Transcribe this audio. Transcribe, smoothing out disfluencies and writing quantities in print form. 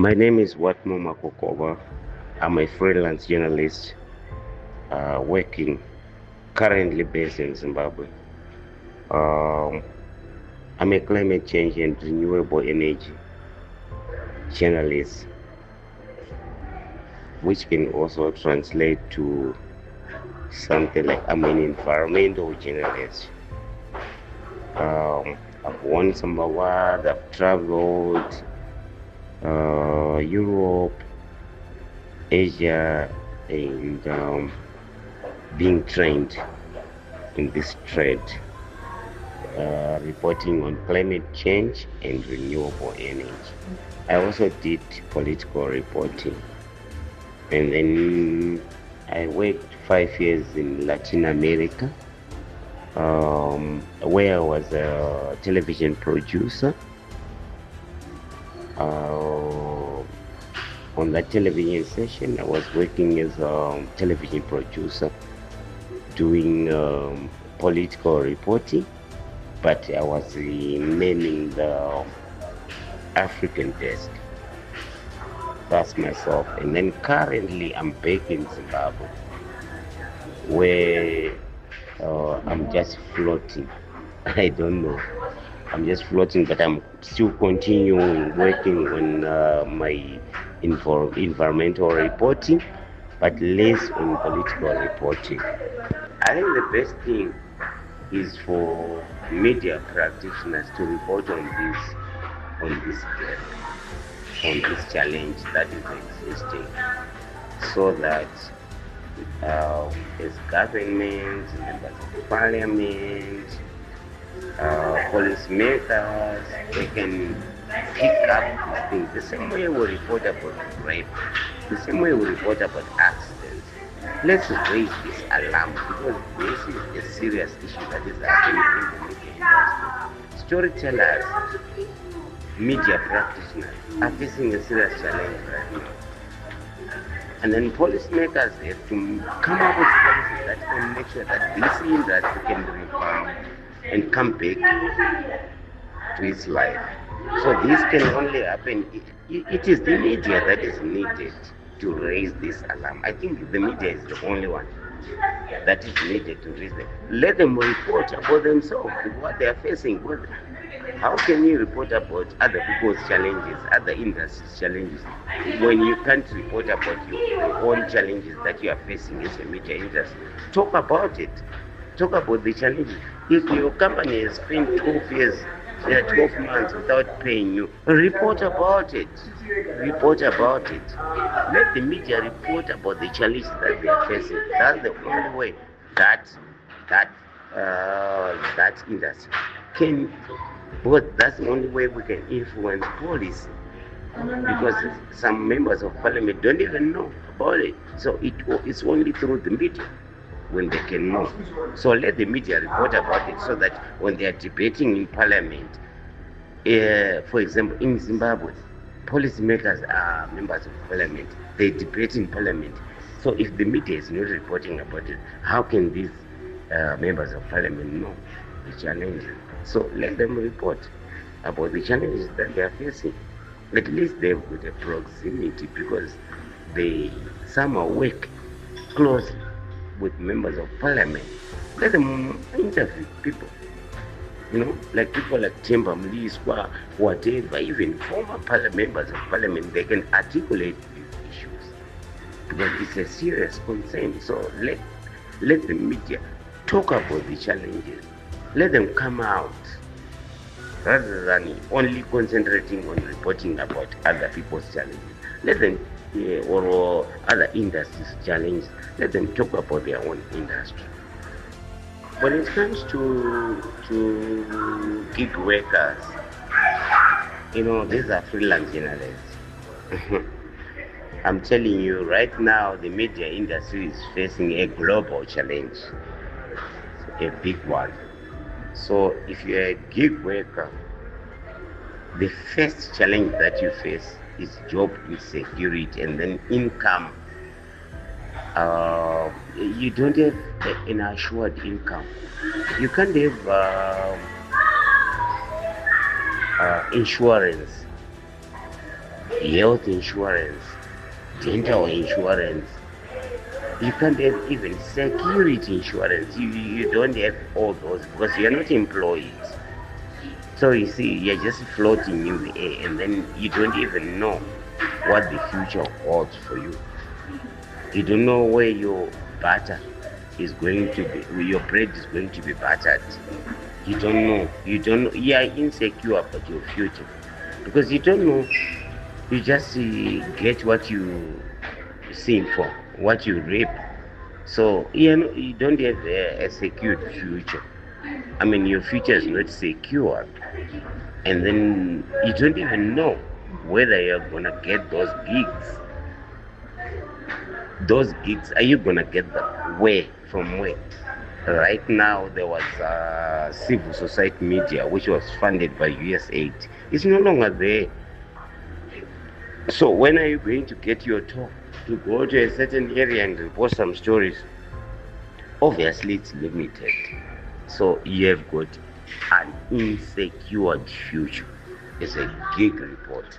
My name is Watmore Makokoba. I'm a freelance journalist working currently based in Zimbabwe. Um, I'm a climate change and renewable energy journalist, which can also translate to something like I'm an environmental journalist. I've won some awards, I've traveled Europe, Asia, and being trained in this trade, reporting on climate change and renewable energy. I also did political reporting, and then I worked 5 years in Latin America, where I was a television producer. On that television session, I was working as a television producer, doing political reporting, but I was manning the African desk. That's myself. And then currently I'm back in Zimbabwe, where I'm just floating. I don't know. I'm just floating, but I'm still continuing working on my environmental reporting, but less on political reporting. I think the best thing is for media practitioners to report on this on this challenge that is existing, so that as governments, members of parliament, policymakers, they can pick up these things. The same way we report about rape, the same way we report about accidents. Let's raise this alarm because this is a serious issue that is happening in the media industry. Storytellers, media practitioners are facing a serious challenge right now. And then policymakers have to come up with policies that can make sure that this industry can reform and come back to its life. So this can only happen. It is the media that is needed to raise this alarm. I think the media is the only one that is needed to raise them. Let them report about themselves, what they are facing. How can you report about other people's challenges, other industries' challenges, when you can't report about your own challenges that you are facing as a media industry? Talk about it. Talk about the challenges. If your company has spent 12 years, 12 months without paying you, report about it. Report about it. Let the media report about the challenges that they are facing. That's the only way that that industry can. But that's the only way we can influence policy. Because some members of parliament don't even know about it. So it's only through the media when they can know. So let the media report about it so that when they are debating in parliament, for example, in Zimbabwe, policymakers are members of parliament. They debate in parliament. So if the media is not reporting about it, how can these members of parliament know the challenges? So let them report about the challenges that they are facing. At least they've got a proximity because they somehow work closely with members of parliament. Let them interview people, like people like Temba Mliswa, whatever, even former members of parliament, they can articulate these issues because it's a serious concern. So let the media talk about the challenges. Let them come out rather than only concentrating on reporting about other people's challenges. Let them, or other industries' challenges, let them talk about their own industry. When it comes to gig workers, these are freelance journalists. I'm telling you right now, the media industry is facing a global challenge, a big one. So if you're a gig worker, the first challenge that you face is job insecurity and then income. You don't have an assured income. You can't have insurance. health insurance, dental insurance. You can't have even security insurance. You don't have all those because you're not employed. So you see, you're just floating in the air, and then you don't even know what the future holds for you. You don't know where your butter is going to be, where your bread is going to be buttered. You don't know. You are insecure about your future because you don't know. You just get what you sing for, what you reap. So you don't have a secured future. I mean, your future is not secure, and then you don't even know whether you're gonna get those gigs. Those gigs, are you gonna get them? Where? From where? Right now, there was civil society media which was funded by USAID. It's no longer there. So when are you going to get your talk to go to a certain area and report some stories? Obviously, it's limited. So you have got an insecure future. It's a gig report.